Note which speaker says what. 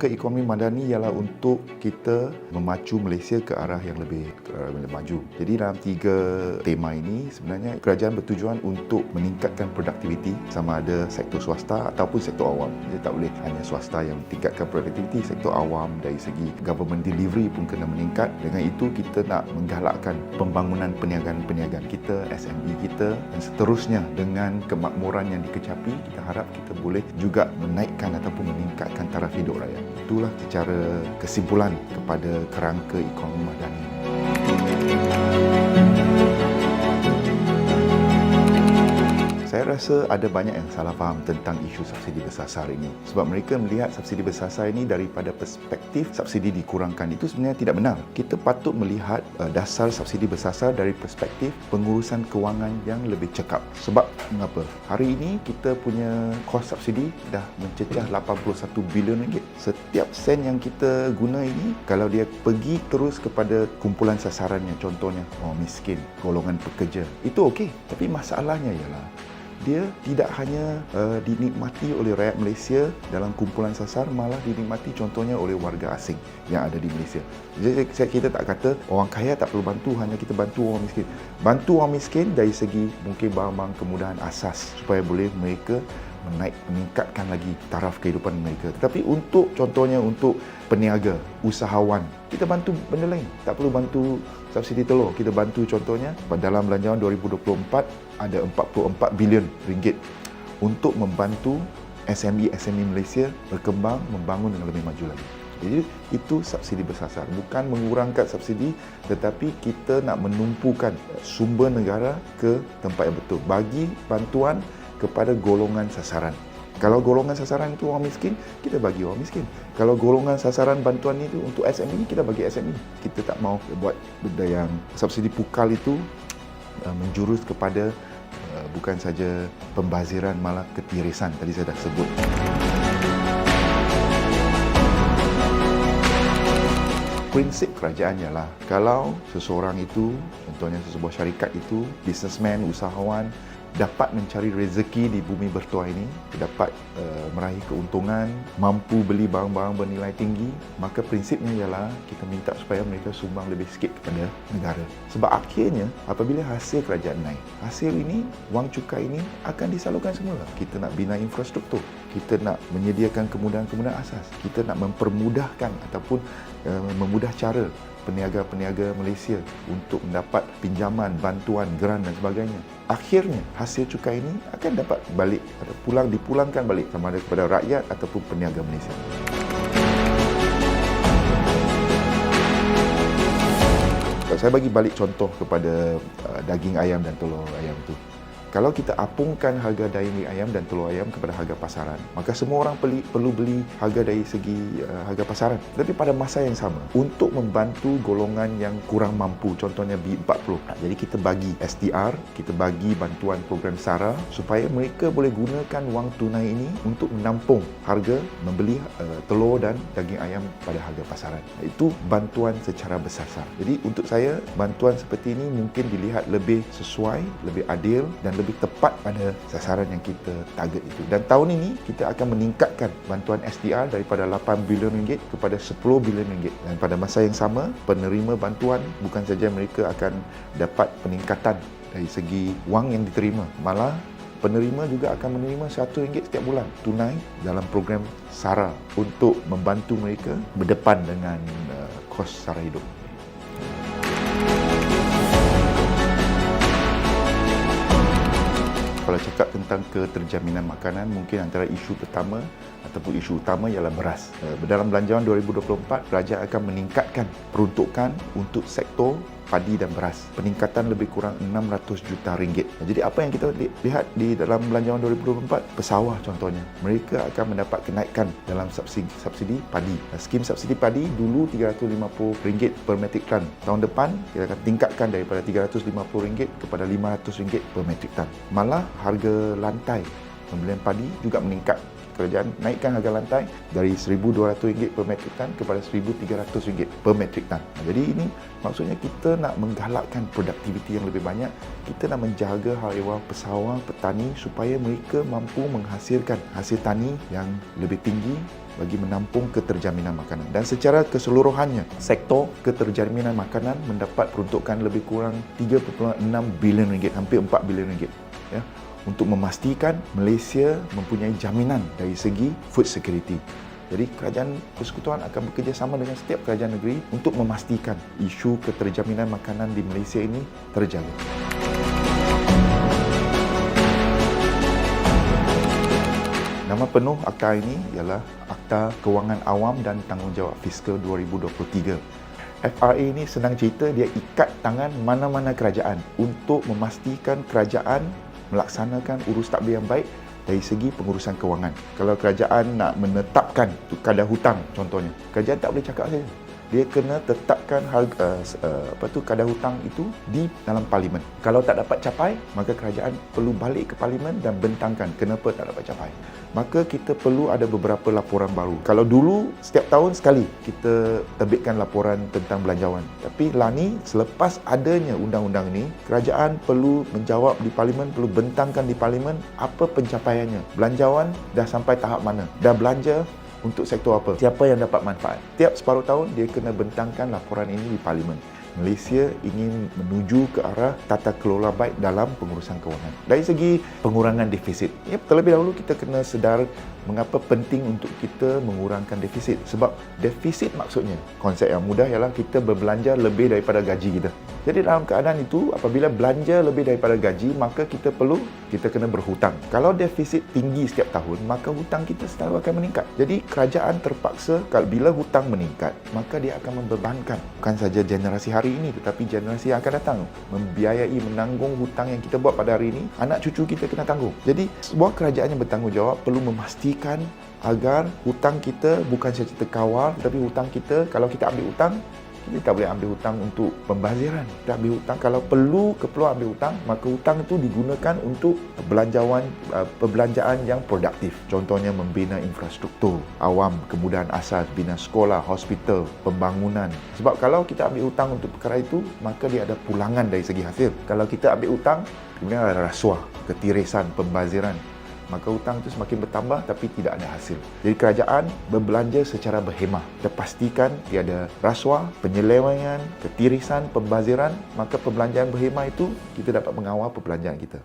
Speaker 1: kerangka ekonomi madani ialah untuk kita memacu Malaysia ke arah yang lebih maju. Jadi dalam 3 tema ini sebenarnya kerajaan bertujuan untuk meningkatkan produktiviti sama ada sektor swasta ataupun sektor awam. Jadi tak boleh hanya swasta yang tingkatkan produktiviti, sektor awam dari segi government delivery pun kena meningkat. Dengan itu kita nak menggalakkan pembangunan perniagaan kita, SME kita dan seterusnya. Dengan kemakmuran yang dikecapi, kita harap kita boleh juga menaikkan ataupun meningkatkan taraf hidup rakyat. Itulah secara kesimpulan kepada kerangka ekonomi madani. Saya rasa ada banyak yang salah faham tentang isu subsidi bersasar ini. Sebab mereka melihat subsidi bersasar ini daripada perspektif subsidi dikurangkan. Itu sebenarnya tidak benar. Kita patut melihat dasar subsidi bersasar dari perspektif pengurusan kewangan yang lebih cekap. Sebab mengapa? Hari ini kita punya kos subsidi dah mencecah 81 bilion ringgit. Setiap sen yang kita guna ini, kalau dia pergi terus kepada kumpulan sasarannya, contohnya orang miskin, golongan pekerja, itu okey. Tapi masalahnya ialah dia tidak hanya dinikmati oleh rakyat Malaysia dalam kumpulan sasar, malah dinikmati contohnya oleh warga asing yang ada di Malaysia. Jadi kita tak kata orang kaya tak perlu bantu, hanya kita bantu orang miskin. Bantu orang miskin dari segi mungkin barang-barang kemudahan asas supaya boleh mereka meningkatkan lagi taraf kehidupan mereka. Tetapi untuk contohnya untuk peniaga, usahawan, kita bantu benda lain. Tak perlu bantu subsidi telur. Kita bantu contohnya dalam belanjawan 2024 ada 44 bilion ringgit untuk membantu SME Malaysia berkembang, membangun dengan lebih maju lagi. Jadi itu subsidi bersasar, bukan mengurangkan subsidi, tetapi kita nak menumpukan sumber negara ke tempat yang betul, bagi bantuan kepada golongan sasaran. Kalau golongan sasaran itu orang miskin, kita bagi orang miskin. Kalau golongan sasaran bantuan itu untuk SME, kita bagi SME. Kita tak mau buat benda yang subsidi pukal itu menjurus kepada bukan saja pembaziran, malah ketirisan. Tadi saya dah sebut. Prinsip kerajaan ialah kalau seseorang itu, contohnya sesebuah syarikat itu, businessman, usahawan, dapat mencari rezeki di bumi bertuah ini, dapat meraih keuntungan, mampu beli barang-barang bernilai tinggi, maka prinsipnya ialah kita minta supaya mereka sumbang lebih sikit kepada negara. Sebab akhirnya apabila hasil kerajaan naik, hasil ini, wang cukai ini akan disalurkan semula. Kita nak bina infrastruktur, kita nak menyediakan kemudahan-kemudahan asas, kita nak mempermudahkan ataupun memudah cara peniaga-peniaga Malaysia untuk mendapat pinjaman, bantuan, geran dan sebagainya. Akhirnya hasil cukai ini akan dapat balik, dipulangkan balik sama ada kepada rakyat ataupun peniaga Malaysia. Saya bagi balik contoh kepada daging ayam dan telur ayam itu. Kalau kita apungkan harga daging ayam dan telur ayam kepada harga pasaran, maka semua orang perlu beli harga dari segi harga pasaran. Tetapi pada masa yang sama, untuk membantu golongan yang kurang mampu, contohnya B40, jadi kita bagi STR, kita bagi bantuan program SARA supaya mereka boleh gunakan wang tunai ini untuk menampung harga membeli telur dan daging ayam pada harga pasaran. Itu bantuan secara bersasar. Jadi untuk saya, bantuan seperti ini mungkin dilihat lebih sesuai, lebih adil dan lebih tepat pada sasaran yang kita target itu. Dan tahun ini kita akan meningkatkan bantuan SDR daripada 8 bilion ringgit kepada 10 bilion ringgit. Dan pada masa yang sama, penerima bantuan bukan saja mereka akan dapat peningkatan dari segi wang yang diterima, malah penerima juga akan menerima RM100 setiap bulan tunai dalam program SARA untuk membantu mereka berdepan dengan kos sara hidup. Kalau cakap tentang keterjaminan makanan, mungkin antara isu pertama ataupun isu utama ialah beras. Dalam belanjawan 2024, kerajaan akan meningkatkan peruntukan untuk sektor padi dan beras. Peningkatan lebih kurang 600 juta ringgit. Jadi apa yang kita lihat di dalam belanjawan 2024, pesawah contohnya, mereka akan mendapat kenaikan dalam subsidi padi. Skim subsidi padi dulu RM350 per metrik ton. Tahun depan kita akan tingkatkan daripada RM350 kepada RM500 per metrik ton. Malah harga lantai pembelian padi juga meningkat kerajaan naikkan harga lantai dari RM1,200 per metrik tan kepada RM1,300 per metrik tan. Jadi ini maksudnya kita nak menggalakkan produktiviti yang lebih banyak, kita nak menjaga hal ehwal pesawar, petani supaya mereka mampu menghasilkan hasil tani yang lebih tinggi bagi menampung keterjaminan makanan. Dan secara keseluruhannya, sektor keterjaminan makanan mendapat peruntukan lebih kurang RM3.6 bilion, hampir RM4 bilion, ya, untuk memastikan Malaysia mempunyai jaminan dari segi food security. Jadi kerajaan persekutuan akan bekerjasama dengan setiap kerajaan negeri untuk memastikan isu keterjaminan makanan di Malaysia ini terjaga. Nama penuh Akta ini ialah Akta Kewangan Awam dan Tanggungjawab Fiskal 2023. FRA ini senang cerita dia ikat tangan mana-mana kerajaan untuk memastikan kerajaan melaksanakan urus takbir yang baik dari segi pengurusan kewangan. Kalau kerajaan nak menetapkan kadar hutang contohnya, kerajaan tak boleh cakap saja. Dia kena tetapkan harga kadar hutang itu di dalam parlimen. Kalau tak dapat capai, maka kerajaan perlu balik ke parlimen dan bentangkan kenapa tak dapat capai. Maka kita perlu ada beberapa laporan baru. Kalau dulu setiap tahun sekali kita terbitkan laporan tentang belanjawan. Tapi lah ni selepas adanya undang-undang ni, kerajaan perlu menjawab di parlimen, perlu bentangkan di parlimen apa pencapaiannya. Belanjawan dah sampai tahap mana? Dah belanja untuk sektor apa? Siapa yang dapat manfaat? Tiap separuh tahun dia kena bentangkan laporan ini di parlimen. Malaysia ingin menuju ke arah tata kelola baik dalam pengurusan kewangan. Dari segi pengurangan defisit, ya, terlebih dahulu kita kena sedar mengapa penting untuk kita mengurangkan defisit. Sebab defisit maksudnya, konsep yang mudah ialah kita berbelanja lebih daripada gaji kita. Jadi dalam keadaan itu, apabila belanja lebih daripada gaji, maka kita kena berhutang. Kalau defisit tinggi setiap tahun, maka hutang kita selalu akan meningkat. Jadi kerajaan terpaksa, bila hutang meningkat, maka dia akan membebankan bukan saja generasi hari ini, tetapi generasi yang akan datang, membiayai, menanggung hutang yang kita buat pada hari ini, anak cucu kita kena tanggung. Jadi sebuah kerajaan yang bertanggungjawab perlu memastikan agar hutang kita bukan saja terkawal, tetapi hutang kita, kalau kita ambil hutang, kita tak boleh ambil hutang untuk pembaziran. Kita ambil hutang, kalau keperluan ambil hutang, maka hutang itu digunakan untuk perbelanjaan yang produktif. Contohnya membina infrastruktur awam, kemudahan asas, bina sekolah, hospital, pembangunan. Sebab kalau kita ambil hutang untuk perkara itu, maka dia ada pulangan dari segi hasil. Kalau kita ambil hutang, kemudian ada rasuah, ketirisan, pembaziran, maka hutang itu semakin bertambah tapi tidak ada hasil. Jadi kerajaan berbelanja secara berhemah. Kita pastikan tiada rasuah, penyelewengan, ketirisan, pembaziran, maka perbelanjaan berhemah itu kita dapat mengawal perbelanjaan kita.